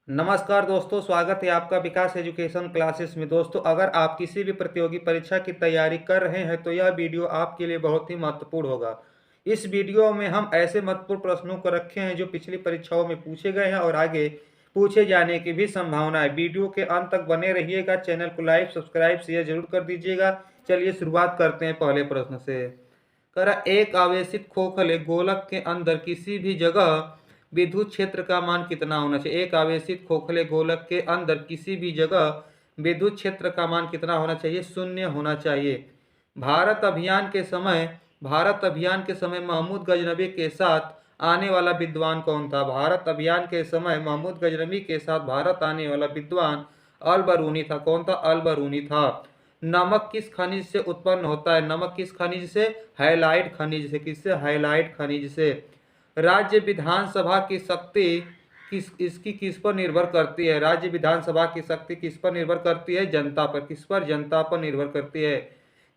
नमस्कार दोस्तों, स्वागत है आपका विकास एजुकेशन क्लासेस में। दोस्तों, अगर आप किसी भी प्रतियोगी परीक्षा की तैयारी कर रहे हैं तो यह वीडियो आपके लिए बहुत ही महत्वपूर्ण होगा। इस वीडियो में हम ऐसे महत्वपूर्ण प्रश्नों को रखे हैं जो पिछली परीक्षाओं में पूछे गए हैं और आगे पूछे जाने की भी संभावना है। वीडियो के अंत तक बने रहिएगा। चैनल को लाइक, सब्सक्राइब, शेयर जरूर कर दीजिएगा। चलिए शुरुआत करते हैं पहले प्रश्न से। एक आवेशित खोखले गोलक के अंदर किसी भी जगह विद्युत क्षेत्र का मान कितना होना चाहिए। एक आवेशित खोखले गोलक के अंदर किसी भी जगह विद्युत क्षेत्र का मान कितना होना चाहिए? 0 होना चाहिए। भारत अभियान के समय महमूद गजनबी के साथ आने वाला विद्वान कौन था? भारत अभियान के समय महमूद गजनबी के साथ भारत आने वाला विद्वान अल बरूनी था। कौन था? अल बरूनी था। नमक किस खनिज से उत्पन्न होता है? नमक किस खनिज से? हैलाइड खनिज से। किससे? हैलाइड खनिज से। राज्य विधानसभा की शक्ति किस पर निर्भर करती है? राज्य विधानसभा की शक्ति किस पर निर्भर करती है? जनता पर। किस पर? जनता पर निर्भर करती है।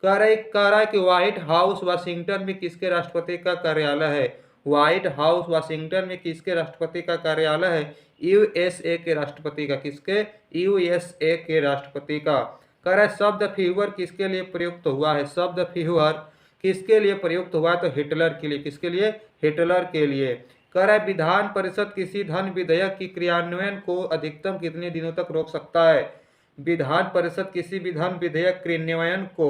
कह रहा है कि व्हाइट हाउस वाशिंगटन में किसके राष्ट्रपति का कार्यालय है? व्हाइट हाउस वाशिंगटन में किसके राष्ट्रपति का कार्यालय है? यूएसए के राष्ट्रपति का। किसके? यूएसए के राष्ट्रपति का। कह रहा है शब्द फीवर किसके लिए प्रयुक्त हुआ है? शब्द फीवर किसके लिए प्रयुक्त हुआ है? तो हिटलर के लिए। किसके लिए? हिटलर के लिए। कह रहा है विधान परिषद किसी धन विधेयक की क्रियान्वयन को अधिकतम कितने दिनों तक रोक सकता है? विधान परिषद किसी भी धन विधेयक क्रियान्वयन को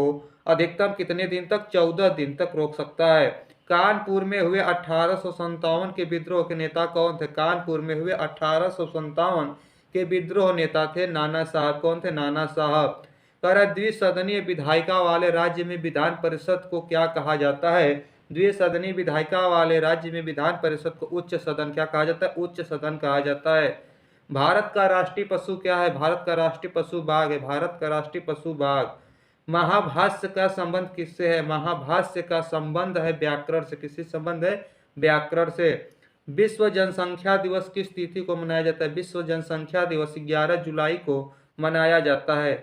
अधिकतम कितने दिन तक? 14 दिन तक रोक सकता है। कानपुर में हुए 1857 के विद्रोह के नेता कौन थे? कानपुर में हुए 1857 के विद्रोह नेता थे नाना साहब। कौन थे? नाना साहब। कह रहा है द्विसदनीय विधायिका वाले राज्य में विधान परिषद को क्या कहा जाता है? द्विसदनीय विधायिका वाले राज्य में विधान परिषद को उच्च सदन क्या कहा जाता है? उच्च सदन कहा जाता है। भारत का राष्ट्रीय पशु क्या है? भारत का राष्ट्रीय पशु बाघ है। भारत का राष्ट्रीय पशु बाघ। महाभाष्य का संबंध किससे है? महाभाष्य का संबंध है व्याकरण से। किससे संबंध है? व्याकरण से। विश्व जनसंख्या दिवस किस तिथि को मनाया जाता है? विश्व जनसंख्या दिवस 11 जुलाई को मनाया जाता है।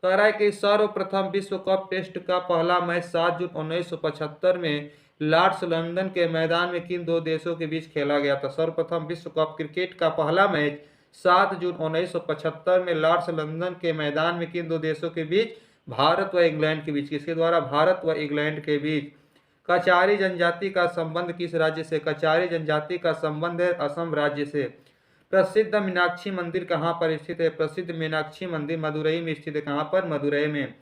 कह रहा है कि सर्वप्रथम विश्व कप टेस्ट का पहला मैच 7 जून 1975 में लॉर्ड्स लंदन के मैदान में किन दो देशों के बीच खेला गया था? सर्वप्रथम विश्व कप क्रिकेट का पहला मैच 7 जून 1975 में लॉर्ड्स लंदन के मैदान में किन दो देशों के बीच? भारत व इंग्लैंड के बीच। किसके द्वारा? भारत व इंग्लैंड के बीच। कचारी जनजाति का संबंध किस राज्य से? कचारी जनजाति का संबंध है असम राज्य से। प्रसिद्ध मीनाक्षी मंदिर कहाँ पर स्थित है? प्रसिद्ध मीनाक्षी मंदिर मदुरई में स्थित है। कहाँ पर? मदुरई में।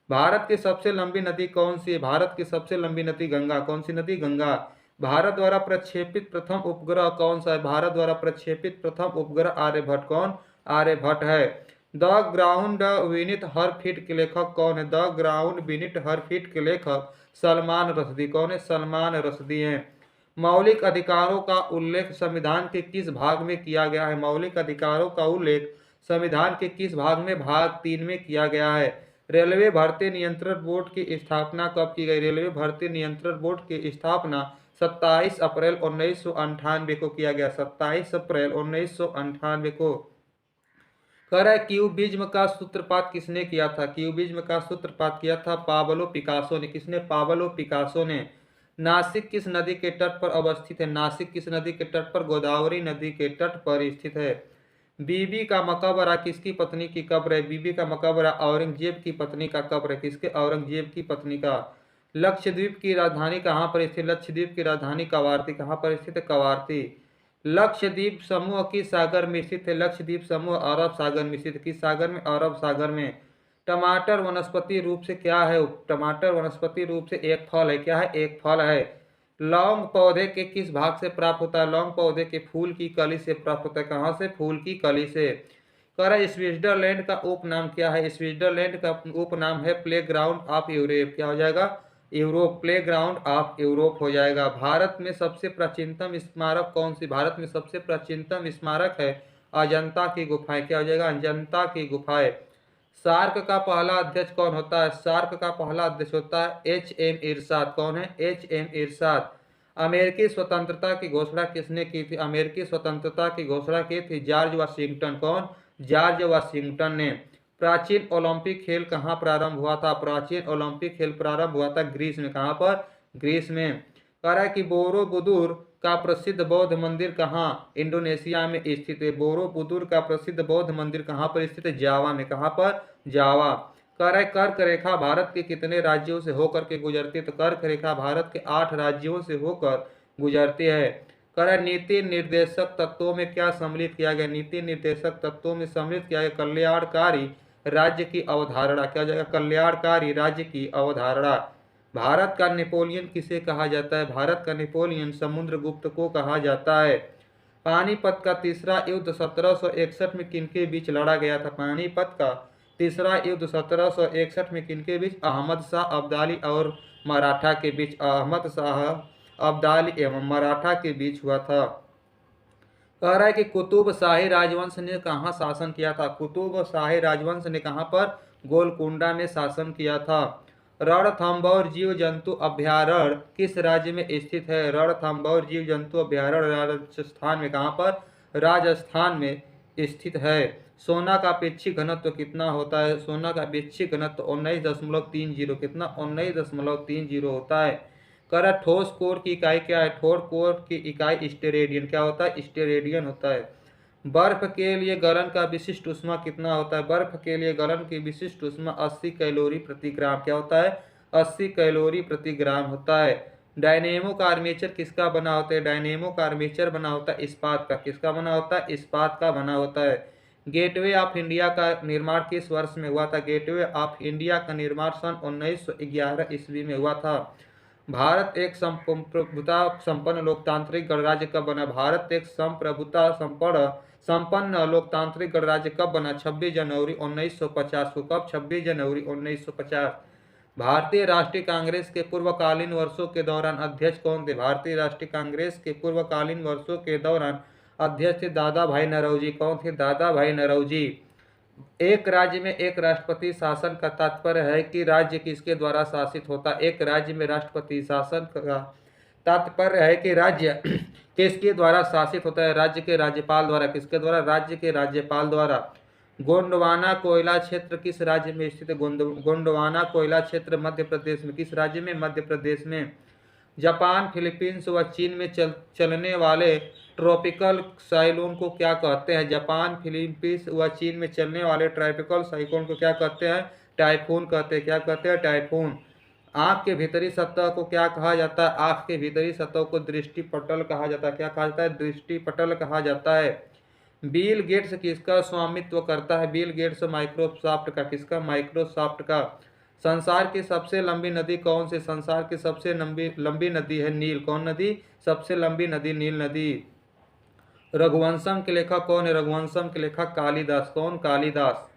भारत की सबसे लंबी नदी कौन सी है? भारत की सबसे लंबी नदी गंगा। कौन सी नदी? गंगा। भारत द्वारा प्रक्षेपित प्रथम उपग्रह कौन सा है? भारत द्वारा प्रक्षेपित प्रथम उपग्रह आर्यभट्ट। कौन? आर्यभट्ट है। The ground beneath her feet के लेखक कौन है? The ground beneath her feet के लेखक सलमान रश्दी। कौन है? सलमान रश्दी है। मौलिक अधिकारों का उल्लेख संविधान के किस भाग में किया गया है? मौलिक अधिकारों का उल्लेख संविधान के किस भाग में? भाग 3 में किया गया है। रेलवे भर्ती नियंत्रण बोर्ड की स्थापना कब की गई? रेलवे भर्ती नियंत्रण बोर्ड की स्थापना 27 अप्रैल 1998 को किया गया। 27 अप्रैल 1998 को। कह रहा है क्यूबिज्म का सूत्रपात किसने किया था? क्यूबिज्म का सूत्रपात किया था पाब्लो पिकासो ने। किसने? पाब्लो पिकासो ने। नासिक किस नदी के तट पर अवस्थित है? नासिक किस नदी के तट पर? गोदावरी नदी के तट पर स्थित है। बीबी का मकबरा किसकी पत्नी की कब्र है? बीबी का मकबरा औरंगजेब की पत्नी का कब्र है। किसके? औरंगजेब की पत्नी का। लक्षद्वीप की राजधानी कहाँ पर स्थित? लक्षद्वीप की राजधानी कवारती। कहाँ पर स्थित है? कवारती। लक्षद्वीप समूह किस सागर में स्थित है? लक्षद्वीप समूह अरब सागर में स्थित है। किस सागर में? अरब सागर में। टमाटर वनस्पति रूप से क्या है? टमाटर वनस्पति रूप से एक फल है। क्या है? एक फल है। लौंग पौधे के किस भाग से प्राप्त होता है? लौंग पौधे के फूल की कली से प्राप्त होता है। कहाँ से? फूल की कली से। कह रहा है स्विट्जरलैंड का उपनाम क्या है? स्विट्जरलैंड का उपनाम है प्ले ग्राउंड ऑफ यूरोप। क्या हो जाएगा? Europe. Play ground of Europe हो जाएगा। भारत में सबसे प्राचीनतम स्मारक कौन सी? भारत में सबसे प्राचीनतम स्मारक है अजंता की गुफाएं। क्या हो जाएगा? अजंता की गुफाएं। सार्क का पहला अध्यक्ष कौन होता है? सार्क का पहला अध्यक्ष होता है एच.एम. इरशाद। कौन है? एच.एम. इरशाद। अमेरिकी स्वतंत्रता की घोषणा किसने की थी? अमेरिकी स्वतंत्रता की घोषणा की थी जॉर्ज वाशिंगटन। कौन? जॉर्ज वाशिंगटन ने। प्राचीन ओलंपिक खेल कहाँ प्रारंभ हुआ था? प्राचीन ओलंपिक खेल प्रारंभ हुआ था ग्रीस में। कहाँ पर? ग्रीस में। कह रहा है कि बोरोबुदुर का प्रसिद्ध बौद्ध मंदिर कहाँ? इंडोनेशिया में स्थित है। बोरोबुदुर का प्रसिद्ध बौद्ध मंदिर कहाँ पर स्थित है? जावा में। कहाँ पर? जावा। कर्क रेखा भारत के कितने राज्यों से होकर के गुजरती है? तो कर्क रेखा भारत के 8 राज्यों से होकर गुजरती है। नीति निर्देशक तत्वों में क्या सम्मिलित किया गया? नीति निर्देशक तत्वों में सम्मिलित किया गया कल्याणकारी राज्य की अवधारणा। क्या जाएगा? कल्याणकारी राज्य की अवधारणा। भारत का नेपोलियन किसे कहा जाता है? भारत का नेपोलियन समुद्रगुप्त को कहा जाता है। पानीपत का तीसरा युद्ध 1761 में किनके बीच लड़ा गया था? पानीपत का तीसरा युद्ध 1761 में किनके बीच? अहमद शाह अब्दाली और मराठा के बीच। अहमद शाह अब्दाली एवं मराठा के बीच हुआ था। कह रहा है कि कुतुब शाही राजवंश ने कहाँ शासन किया था? कुतुब शाही राजवंश ने कहाँ पर? गोलकुंडा में शासन किया था। रणथंभौर जीव जंतु अभ्यारण्य किस राज्य में स्थित है? रणथंभौर जीव जंतु अभ्यारण्य राजस्थान में। कहाँ पर? राजस्थान में स्थित है। सोना का अपेक्षित घनत्व कितना होता है? सोना का अपेक्षित घनत्व 19.30। कितना? 19.30 होता है। कह ठोस कोर की इकाई क्या है? ठोस कोर की इकाई स्टेरेडियन। क्या होता है? स्टेरेडियन होता है। बर्फ के लिए गलन का विशिष्ट ऊष्मा कितना होता है? बर्फ के लिए गलन की विशिष्ट ऊष्मा 80 कैलोरी प्रति ग्राम। क्या होता है? 80 कैलोरी प्रति ग्राम होता है। डायनेमो का आर्मेचर किसका बना होता है? डायनेमो का आर्मेचर बना होता है इस्पात का। किसका बना होता है? इस्पात का बना होता है। गेटवे ऑफ इंडिया का निर्माण किस वर्ष में हुआ था? गेटवे ऑफ इंडिया का निर्माण सन 1911 ईस्वी में हुआ था। भारत एक संप्रभुता संपन्न लोकतांत्रिक गणराज्य कब बना? भारत एक संप्रभुता संपन्न लोकतांत्रिक गणराज्य कब बना? 26 जनवरी 1950 को। कब? 26 जनवरी 1950। भारतीय राष्ट्रीय कांग्रेस के पूर्वकालीन वर्षों के दौरान अध्यक्ष कौन थे? भारतीय राष्ट्रीय कांग्रेस के पूर्वकालीन वर्षों के दौरान अध्यक्ष थे दादा भाई नौरोजी। कौन थे? दादा भाई नौरोजी। एक राज्य में एक राष्ट्रपति शासन का तात्पर्य है कि राज्य किसके द्वारा शासित होता है? एक राज्य में राष्ट्रपति शासन का तात्पर्य है कि राज्य किसके द्वारा शासित होता है? राज्य के राज्यपाल द्वारा। किसके द्वारा? राज्य के राज्यपाल द्वारा। गोंडवाना कोयला क्षेत्र किस राज्य में स्थित है? गोंडवाना कोयला क्षेत्र मध्य प्रदेश में। किस राज्य में? मध्य प्रदेश में। जापान, फिलीपींस व चीन में चलने वाले ट्रॉपिकल साइक्लोन को क्या कहते हैं? जापान, फिलीपींस व चीन में चलने वाले ट्रॉपिकल साइक्लोन को क्या कहते हैं? टाइफून कहते हैं। क्या कहते हैं? टाइफून। आँख के भीतरी सतह को क्या कहा जाता है? आँख के भीतरी सतह को दृष्टिपटल कहा जाता है। क्या कहा जाता है? दृष्टिपटल कहा जाता है। बिल गेट्स किसका स्वामित्व करता है? बिल गेट्स माइक्रोसॉफ्ट का। किसका? माइक्रोसॉफ्ट का। संसार की सबसे लंबी नदी कौन सी? संसार की सबसे लंबी नदी है नील। कौन नदी? सबसे लंबी नदी नील नदी। रघुवंशम के लेखक कौन है? रघुवंशम के लेखक कालिदास। कौन? कालिदास।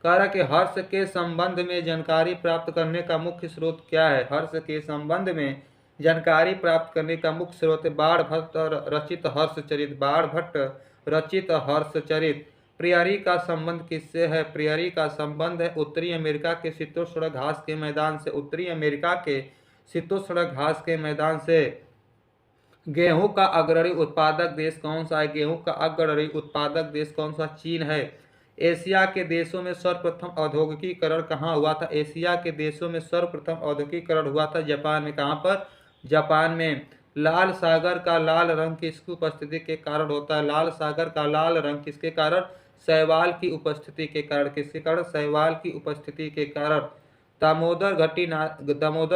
कह रहा कि हर्ष के संबंध में जानकारी प्राप्त करने का मुख्य स्रोत क्या है? हर्ष के संबंध में जानकारी प्राप्त करने का मुख्य स्रोत बाण भट्ट रचित हर्षचरित। बाण भट्ट रचित हर्षचरित। प्रियरी का संबंध किससे है? प्रियरी का संबंध है उत्तरी अमेरिका के शीतोष्ण घास के मैदान से। उत्तरी अमेरिका के शीतोष्ण घास के मैदान से। गेहूं का अग्रणी उत्पादक देश कौन सा है? गेहूं का अग्रणी उत्पादक देश कौन सा? चीन है। एशिया के देशों में सर्वप्रथम औद्योगिकीकरण कहाँ हुआ था? एशिया के देशों में सर्वप्रथम औद्योगिकीकरण हुआ था जापान में। कहाँ पर? जापान में। लाल सागर का लाल रंग किसकी उपस्थिति के कारण होता है? लाल सागर का लाल रंग किसके कारण? शैवाल की उपस्थिति के कारण। किसके कारण? शैवाल की उपस्थिति के कारण। दामोदर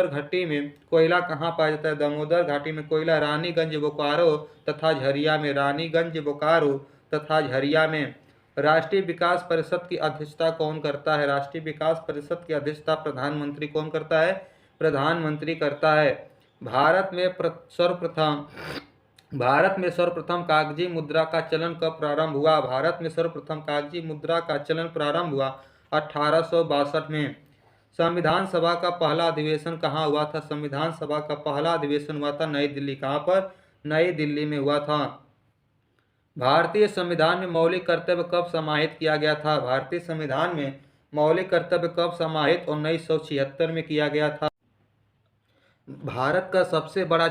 घाटी में कोयला कहाँ पाया जाता है? दामोदर घाटी में कोयला रानीगंज बोकारो तथा झरिया में। रानीगंज बोकारो तथा झरिया में। राष्ट्रीय विकास परिषद की अध्यक्षता कौन करता है? राष्ट्रीय विकास परिषद की अध्यक्षता प्रधानमंत्री कौन करता है? प्रधानमंत्री करता है। भारत में सर्वप्रथम कागजी मुद्रा का चलन कब प्रारंभ हुआ? भारत में सर्वप्रथम कागजी मुद्रा का चलन प्रारंभ हुआ 1862 में। संविधान सभा का पहला अधिवेशन कहाँ हुआ था? संविधान सभा का पहला अधिवेशन हुआ था नई दिल्ली। कहाँ पर? नई दिल्ली में हुआ था। भारतीय संविधान में मौलिक कर्तव्य कब समाहित किया गया था? भारतीय संविधान में मौलिक कर्तव्य कब समाहित? 1976 में किया गया था। भारत का सबसे बड़ा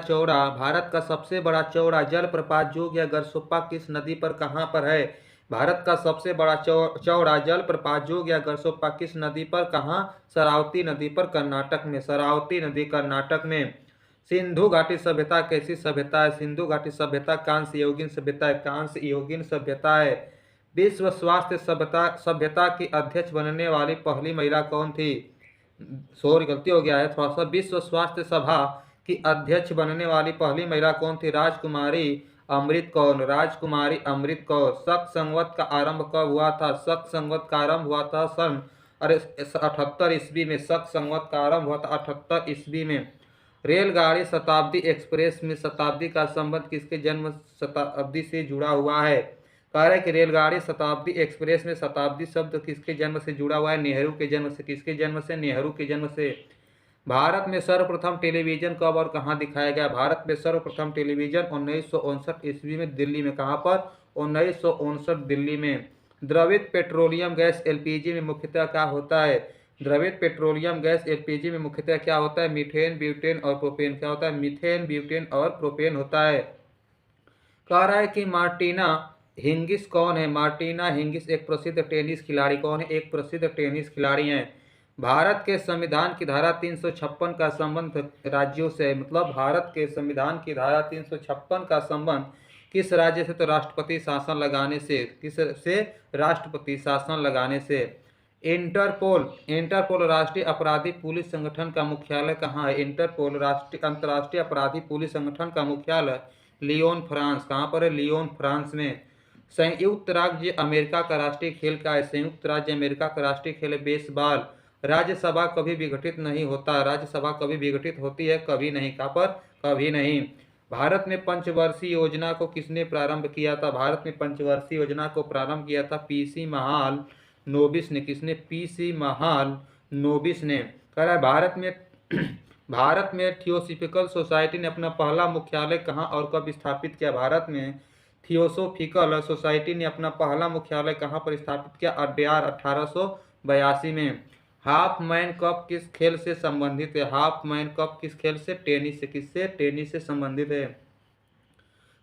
चौड़ा जलप्रपात जोग या गरसोप्पा किस नदी पर कहाँ पर है? भारत का सबसे बड़ा चौड़ा जलप्रपात जोग या गरसोप्पा किस नदी पर? कहाँ? शरावती नदी पर, कर्नाटक में। शरावती नदी कर्नाटक में। सिंधु घाटी सभ्यता कैसी सभ्यता है? सिंधु घाटी सभ्यता कांस्य युगीन सभ्यता है, कांस्य युगीन सभ्यता है। विश्व स्वास्थ्य सभ्यता सभ्यता की अध्यक्ष बनने वाली पहली महिला कौन थी? सॉरी, गलती हो गया है थोड़ा सा। विश्व स्वास्थ्य सभा की अध्यक्ष बनने वाली पहली महिला कौन थी? राजकुमारी अमृत कौर। राजकुमारी अमृत कौर। शक संवत का आरंभ कब हुआ था? शक संवत का आरंभ हुआ था सन 78 ईस्वी में। शक संवत का आरंभ हुआ था 78 ईस्वी में। रेलगाड़ी शताब्दी एक्सप्रेस में शताब्दी का संबंध किसके जन्म शताब्दी से जुड़ा हुआ है? कह रहे कि रेलगाड़ी शताब्दी एक्सप्रेस में शताब्दी शब्द किसके जन्म से जुड़ा हुआ है? नेहरू के जन्म से। किसके जन्म से? नेहरू के जन्म से। भारत में सर्वप्रथम टेलीविजन कब और कहां दिखाया गया? भारत में सर्वप्रथम टेलीविजन 1959 ईस्वी में दिल्ली में। कहां पर? 1959 दिल्ली में। द्रवित पेट्रोलियम गैस एलपीजी में मुख्यतः क्या होता है? द्रवित पेट्रोलियम गैस एलपीजी में मुख्यतः क्या होता है? मीथेन, ब्यूटेन और प्रोपेन। क्या होता है? मीथेन, ब्यूटेन और प्रोपेन होता है। कह रहा है कि मार्टिना हिंगिस कौन है? मार्टिना हिंगिस एक प्रसिद्ध टेनिस खिलाड़ी कौन है? एक प्रसिद्ध टेनिस खिलाड़ी हैं। भारत के संविधान की धारा 356 का संबंध राज्यों से है। मतलब भारत के संविधान की धारा 356 का संबंध किस राज्य से? तो राष्ट्रपति शासन लगाने से। किस से? राष्ट्रपति शासन लगाने से। इंटरपोल इंटरपोल राष्ट्रीय अपराधी पुलिस संगठन का मुख्यालय कहाँ है? इंटरपोल राष्ट्रीय अंतर्राष्ट्रीय अपराधी पुलिस संगठन का मुख्यालय लियोन, फ्रांस। कहाँ पर है? लियोन, फ्रांस में। संयुक्त राज्य अमेरिका का राष्ट्रीय खेल क्या है? संयुक्त राज्य अमेरिका का राष्ट्रीय खेल है बेसबॉल। राज्यसभा कभी विघटित नहीं होता। राज्यसभा कभी विघटित होती है? कभी नहीं। कहाँ पर? कभी नहीं। भारत में पंचवर्षीय योजना को किसने प्रारंभ किया था? भारत में पंचवर्षीय योजना को प्रारंभ किया था पीसी महाल नोबिस ने। किसने? पीसी महाल नोबिस ने। कह रहा है भारत में भारत में थियोसॉफिकल सोसाइटी ने अपना पहला मुख्यालय कहाँ और कब स्थापित किया? भारत में थियोसॉफिकल सोसाइटी ने अपना पहला मुख्यालय कहाँ पर स्थापित किया? अड्यार 1882 में। हाफ मैन कप किस खेल से संबंधित है? हाफ मैन कप किस खेल से? टेनिस से। किससे? टेनिस से संबंधित है।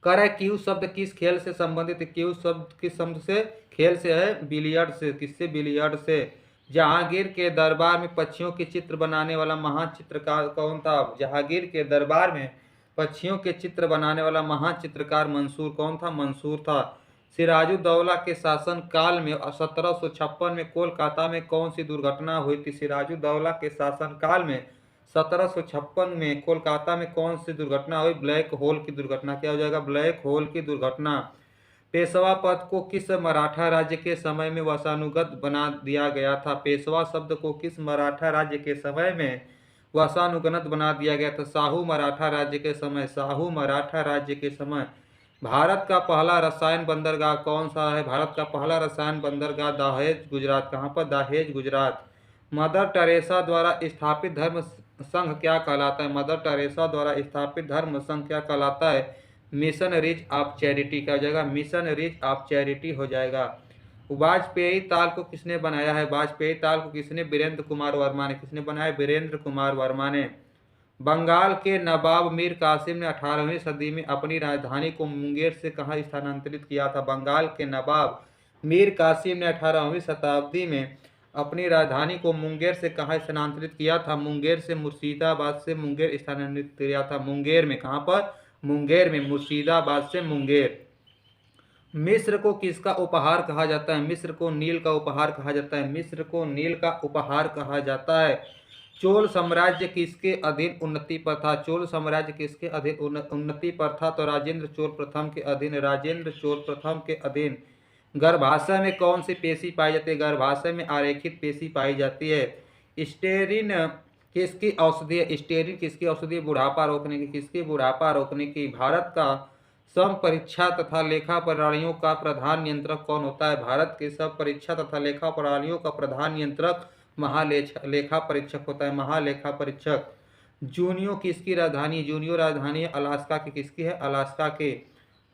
कह रहा है क्यू शब्द किस खेल से संबंधित है? क्यू शब्द किस शब्द से? खेल से है बिलियर्ड से। किससे? बिलियर्ड से। जहांगीर के दरबार में पक्षियों के चित्र बनाने वाला महान चित्रकार कौन था? जहांगीर के दरबार में पक्षियों के चित्र बनाने वाला महान चित्रकार मंसूर कौन था? मंसूर था। सिराजुद्दौला के शासन काल में 1756 में कोलकाता में कौन सी दुर्घटना हुई थी? सिराजुद्दौला के शासन काल में 1756 में कोलकाता में कौन सी दुर्घटना हुई? ब्लैक होल की दुर्घटना। क्या हो जाएगा? ब्लैक होल की दुर्घटना। पेशवा पद को किस मराठा राज्य के समय में वंशानुगत बना दिया गया था? पेशवा शब्द को किस मराठा राज्य के समय में वंशानुगत बना दिया गया था? शाहू मराठा राज्य के समय। शाहू मराठा राज्य के समय। भारत का पहला रसायन बंदरगाह कौन सा है? भारत का पहला रसायन बंदरगाह दहेज, गुजरात। कहाँ पर? दहेज, गुजरात। मदर टेरेसा द्वारा स्थापित धर्म संघ क्या कहलाता है? मदर टेरेसा द्वारा स्थापित धर्म संघ क्या कहलाता है? Missionaries of charity. क्या हो जाएगा? मिशनरीज ऑफ चैरिटी हो जाएगा। वाजपेयी ताल को किसने बनाया है? वाजपेयी ताल को किसने? वीरेंद्र कुमार वर्मा ने। किसने बनाया? वीरेंद्र कुमार वर्मा ने। बंगाल के नवाब मीर कासिम ने 18वीं सदी में अपनी राजधानी को मुंगेर से कहाँ स्थानांतरित किया था? बंगाल के नवाब मीर कासिम ने 18वीं शताब्दी में अपनी राजधानी को मुंगेर से कहाँ स्थानांतरित किया था? मुंगेर से मुर्शिदाबाद से मुंगेर स्थानांतरित किया था। मुंगेर में। कहाँ पर? मुंगेर में। मुर्शिदाबाद से मुंगेर। मिस्र को किसका उपहार कहा जाता है? मिस्र को नील का उपहार कहा जाता है। मिस्र को नील का उपहार कहा जाता है। चोल साम्राज्य किसके अधीन उन्नति पर था? चोल साम्राज्य किसके अधीन उन्नति पर था? तो राजेंद्र चोल प्रथम के अधीन। राजेंद्र चोल प्रथम के अधीन। गर्भाशय में कौन सी पेशी पाई जाती है? गर्भाशय में आरेखित पेशी पाई जाती है। स्टेरिन किसकी औषधि है? स्टेरिन किसकी औषधि है? बुढ़ापा रोकने की। किसकी? बुढ़ापा रोकने की। भारत का सम परीक्षा तथा लेखा प्रणालियों का प्रधान नियंत्रक कौन होता है? भारत के सब परीक्षा तथा लेखा प्रणालियों का प्रधान नियंत्रक महालेखा परीक्षक होता है। महालेखा परीक्षक। जूनियो किसकी राजधानी? जूनियो राजधानी अलास्का की। किसकी है? अलास्का के।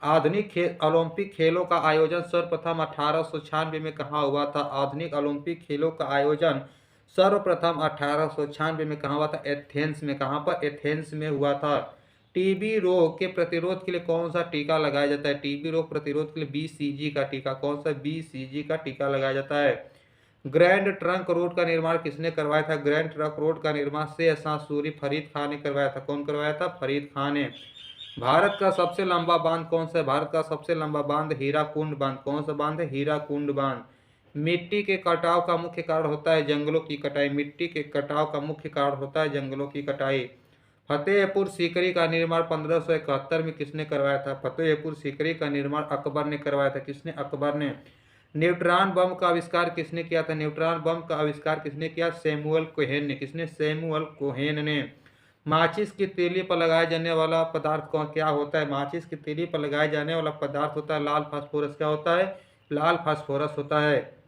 आधुनिक ओलंपिक खेलों का आयोजन सर्वप्रथम 1896 में कहाँ हुआ था? आधुनिक ओलंपिक खेलों का आयोजन सर्वप्रथम 1896 में कहाँ हुआ था? एथेंस में। कहाँ पर? एथेंस में हुआ था। टीबी रोग के प्रतिरोध के लिए कौन सा टीका लगाया जाता है? टीबी रोग प्रतिरोध के लिए बीसीजी का टीका। कौन सा? बीसीजी का टीका लगाया जाता है। ग्रैंड ट्रंक रोड का निर्माण किसने करवाया था? ग्रैंड ट्रंक रोड का निर्माण शेरशाह सूरी फरीद खान ने करवाया था। कौन करवाया था? फरीद खान ने। भारत का सबसे लंबा बांध कौन सा है? भारत का सबसे लंबा बांध हीराकुंड बांध। कौन सा बांध है? हीराकुंड बांध। मिट्टी के कटाव का मुख्य कारण होता है जंगलों की कटाई। मिट्टी के कटाव का मुख्य कारण होता है जंगलों की कटाई। फतेहपुर सीकरी का निर्माण 1571 में किसने करवाया था? फतेहपुर सीकरी का निर्माण अकबर ने करवाया था। किसने? अकबर ने। न्यूट्रॉन बम का आविष्कार किसने किया था? न्यूट्रॉन बम का आविष्कार किसने किया? सैमुअल कोहेन ने। किसने? सैमुअल कोहेन ने। माचिस की तीली पर लगाया जाने वाला पदार्थ कौन क्या होता है? माचिस की तीली पर लगाया जाने वाला पदार्थ होता है लाल फास्फोरस। क्या होता है? लाल फास्फोरस होता है।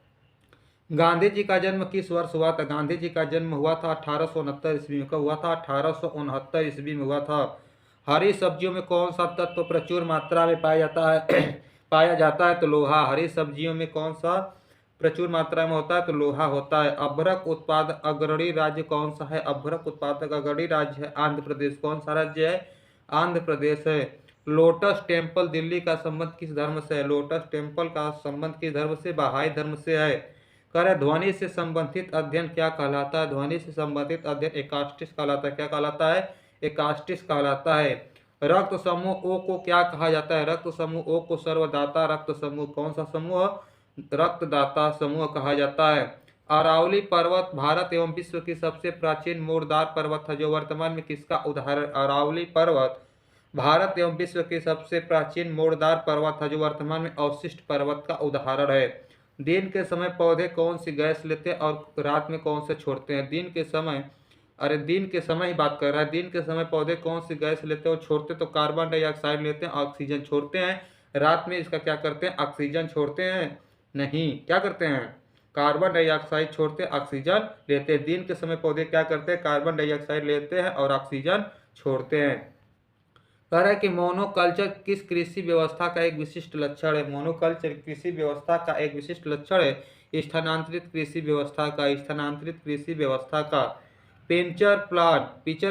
गांधी जी का जन्म किस वर्ष हुआ था? गांधी जी का जन्म हुआ था 1869 ईस्वी में। कब हुआ था? 1869 ईस्वी में हुआ था। हरी सब्जियों में कौन सा तत्व प्रचुर मात्रा में पाया जाता है? पाया जाता है तो लोहा। हरी सब्जियों में कौन सा प्रचुर मात्रा में होता है? तो लोहा होता है। अभ्रक उत्पादक अग्रणी राज्य कौन सा है? अभ्रक उत्पादक अग्रणी राज्य है आंध्र प्रदेश। कौन सा राज्य है? आंध्र प्रदेश है। लोटस टेम्पल दिल्ली का संबंध किस धर्म से है? लोटस टेम्पल का संबंध किस धर्म से? बहाई धर्म से है। कर ध्वनि से संबंधित अध्ययन क्या कहलाता है? ध्वनि से संबंधित अध्ययन एकास्टिस कहलाता है। क्या कहलाता है? एकास्टिस कहलाता है। रक्त समूह ओ को क्या कहा जाता है? रक्त समूह ओ को सर्वदाता रक्त समूह। कौन सा समूह? रक्तदाता समूह कहा जाता है। अरावली पर्वत भारत एवं विश्व की सबसे प्राचीन मोड़दार पर्वत है जो वर्तमान में किसका उदाहरण? अरावली पर्वत भारत एवं विश्व की सबसे प्राचीन मोड़दार पर्वत है जो वर्तमान में अवशिष्ट पर्वत का उदाहरण है। दिन के समय पौधे कौन सी गैस लेते हैं और रात में कौन से छोड़ते हैं? दिन के समय, अरे दिन के समय ही बात कर रहा है। दिन के समय पौधे कौन सी गैस लेते हैं और छोड़ते? तो कार्बन डाइऑक्साइड लेते हैं, ऑक्सीजन छोड़ते हैं। रात में इसका क्या करते हैं? ऑक्सीजन छोड़ते हैं। नहीं, क्या करते हैं? कार्बन डाइऑक्साइड छोड़ते हैं, ऑक्सीजन लेते हैं। दिन के समय पौधे क्या करते हैं? कार्बन डाइऑक्साइड लेते हैं और ऑक्सीजन छोड़ते हैं। कह रहा है कि मोनोकल्चर किस कृषि व्यवस्था का एक विशिष्ट लक्षण है? मोनोकल्चर कृषि व्यवस्था का एक विशिष्ट लक्षण है स्थानांतरित कृषि व्यवस्था का। स्थानांतरित कृषि व्यवस्था का। पिंचर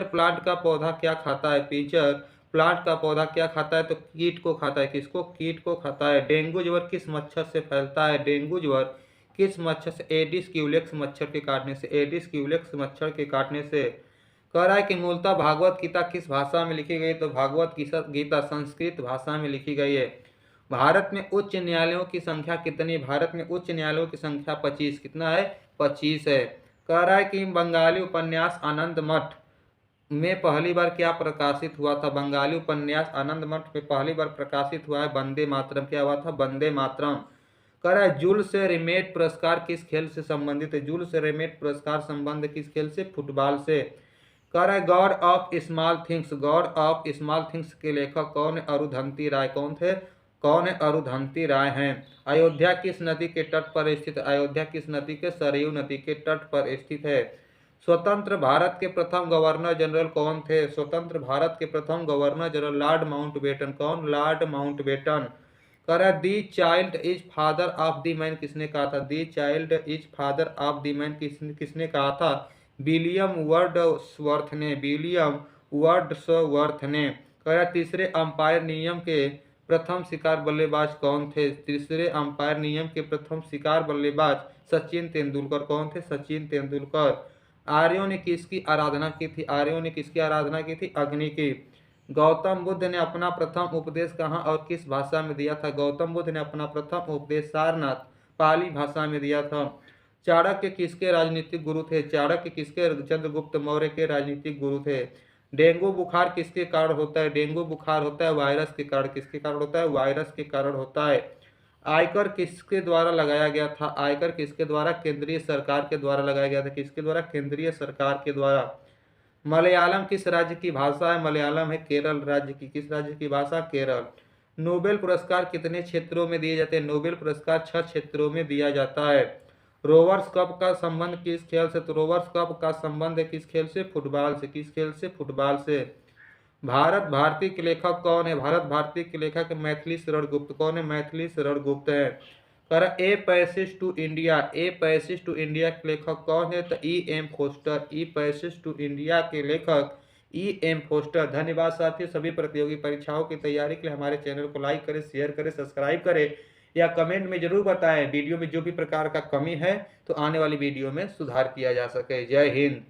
प्लांट का पौधा क्या खाता है? पिंचर प्लांट का पौधा क्या खाता है? तो कीट को खाता है। किसको? कीट को खाता है। डेंगू ज्वर किस मच्छर से फैलता है? डेंगू ज्वर किस मच्छर से? एडिस क्यूलेक्स मच्छर के काटने से। एडिस क्यूलेक्स मच्छर के काटने से। कह रहा है कि मूलतः भागवत गीता किस भाषा में लिखी गई? तो भागवत गीता संस्कृत भाषा में लिखी गई है। भारत में उच्च न्यायालयों की संख्या कितनी? भारत में उच्च न्यायालयों की संख्या 25। कितना है? 25 है। कह रहा है कि बंगाली उपन्यास आनंद मठ में पहली बार क्या प्रकाशित हुआ था? बंगाली उपन्यास आनंद मठ में पहली बार प्रकाशित हुआ है वंदे मातरम। क्या हुआ था? वंदे मातरम। कह रहा है जुल्स रेमेट पुरस्कार किस खेल से संबंधित है? जुल्स रेमेट पुरस्कार संबंध किस खेल से? फुटबॉल से। कह रहा है God of small things, God of small things के लेखक कौन है? अरुधंती राय। कौन थे? कौन है? अरुधंती राय हैं। अयोध्या किस नदी के तट पर स्थित? अयोध्या किस नदी के? सरयू नदी के तट पर स्थित है। स्वतंत्र भारत के प्रथम गवर्नर जनरल कौन थे? स्वतंत्र भारत के प्रथम गवर्नर जनरल लॉर्ड माउंटबेटन। कौन? Lord Mountbatten. कह रहा है दी child is father of the man किसने कहा था? दी child is father of the man किसने कहा था? विलियम वर्ड्सवर्थ ने। विलियम वर्ड्सवर्थ ने। कह रहा है तीसरे अंपायर नियम के प्रथम शिकार बल्लेबाज कौन थे? तीसरे अंपायर नियम के प्रथम शिकार बल्लेबाज सचिन तेंदुलकर। कौन थे? सचिन तेंदुलकर। आर्यों ने किसकी आराधना की थी? आर्यों ने किसकी आराधना की थी? अग्नि की। गौतम बुद्ध ने अपना प्रथम उपदेश कहाँ और किस भाषा में दिया था? गौतम बुद्ध ने अपना प्रथम उपदेश सारनाथ पाली भाषा में दिया था। चाणक्य किसके राजनीतिक गुरु थे? चाणक्य किसके? चंद्रगुप्त मौर्य के राजनीतिक गुरु थे। डेंगू बुखार किसके कारण होता है? डेंगू बुखार होता है वायरस के कारण। किसके कारण होता है? वायरस के कारण होता है। आयकर किसके द्वारा लगाया गया था? आयकर किसके द्वारा? केंद्रीय सरकार के द्वारा लगाया गया था। किसके द्वारा? केंद्रीय सरकार के द्वारा। मलयालम किस राज्य की भाषा है? मलयालम है केरल राज्य की। किस राज्य की भाषा? केरल। नोबेल पुरस्कार कितने क्षेत्रों में दिए जाते हैं? नोबेल पुरस्कार 6 क्षेत्रों में दिया जाता है। रोवर्स कप का संबंध किस खेल से? तो रोवर्स कप का संबंध है किस खेल से? फुटबॉल से। किस खेल से? फुटबॉल से। भारत भारती के लेखक कौन है? भारत भारती के लेखक मैथिली शरण गुप्त। कौन है? मैथिली शरण गुप्त है। कर a passage to India, a passage to India के लेखक कौन है? तो E.M. Foster. A passage to India के लेखक E.M. फोस्टर। धन्यवाद साथियों। सभी प्रतियोगी परीक्षाओं की तैयारी के लिए हमारे चैनल को लाइक करें, शेयर करें, सब्सक्राइब करें या कमेंट में जरूर बताएं वीडियो में जो भी प्रकार का कमी है, तो आने वाली वीडियो में सुधार किया जा सके। जय हिंद।